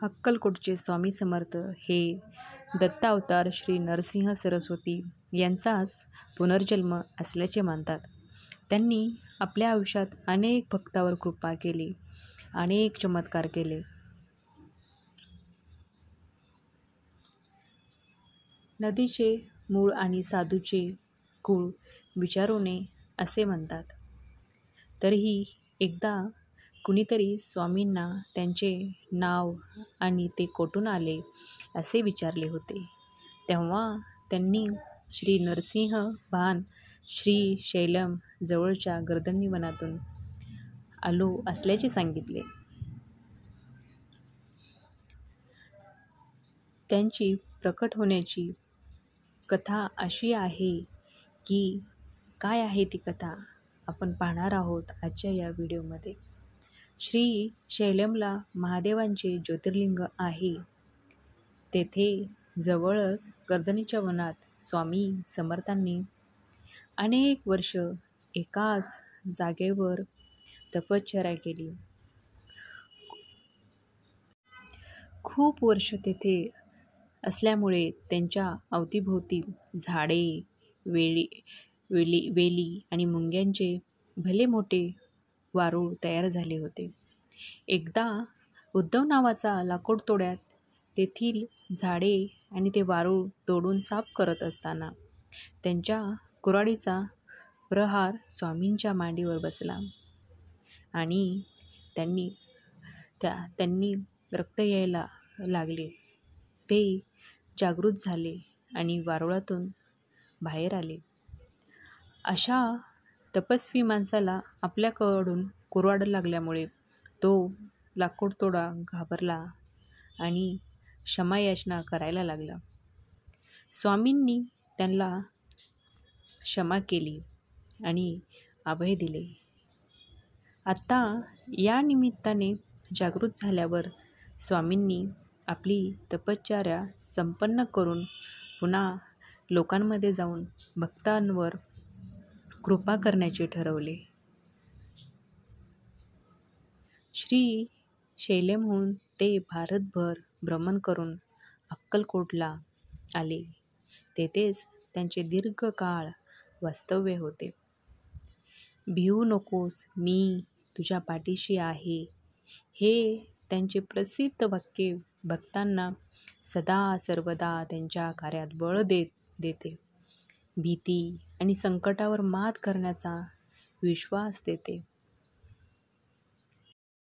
अक्कलकोटचे स्वामी समर्थ हे दत्तावतार श्री नरसिंह सरस्वती यांचाच पुनर्जन्म असल्याचे मानतात. त्यांनी आपल्या आयुष्यात अनेक भक्तावर कृपा केली, अनेक चमत्कार केले. नदीचे मूळ आणि साधूचे कुळ विचारू नये असे म्हणतात. तरीही एकदा कुणीतरी स्वामींना त्यांचे नाव आणि ते कोठून आले असे विचारले होते. तेव्हा त्यांनी श्री नरसिंह भान श्री शैलम जवळच्या गर्दनी वनातून आलो असल्याचे सांगितले. त्यांची प्रकट होण्याची कथा अशी आहे की काय आहे ती कथा आपण पाहणार आहोत आजच्या या व्हिडिओमध्ये. श्री शैलमला महादेवांचे ज्योतिर्लिंग आहे. तेथे जवळच गर्दनीच्या वनात स्वामी समर्थांनी अनेक वर्ष एकाच जागेवर तपश्चर्या केली. खूप वर्ष तेथे असल्यामुळे त्यांच्या अवतीभोवती झाडे, वेली आणि मुंग्यांचे भले मोठे वारूळ तयार झाले होते. एकदा उद्धव नावाचा लाकूडतोड्यात तेथील झाडे आणि ते वारूळ तोडून साफ करत असताना त्यांच्या कुऱ्हाडीचा प्रहार स्वामींच्या मांडीवर बसला आणि त्यांनी रक्त यायला लागले. ते जागृत झाले आणि वारुळातून बाहेर आले. अशा तपस्वी माणसाला आपल्याकडून कुऱ्हाड लागल्यामुळे तो लाकूडतोडा घाबरला आणि क्षमायाचना करायला लागला. स्वामींनी त्यांना क्षमा केली आणि अभय दिले. आता या निमित्ताने जागृत झाल्यावर स्वामींनी आपली तपश्चर्या संपन्न करून पुन्हा लोकांमध्ये जाऊन भक्तांवर कृपा करण्याचे ठरवले. श्री शैलमहून ते भारतभर भ्रमण करून अक्कलकोटला आले. तेथेच त्यांचे दीर्घकाळ वास्तव्य होते. भिवू नकोस, मी तुझ्या पाठीशी आहे, हे त्यांचे प्रसिद्ध वाक्य भक्तांना सदा सर्वदा त्यांच्या कार्यात बळ देते, भीती आणि संकटावर मात करण्याचा विश्वास देते.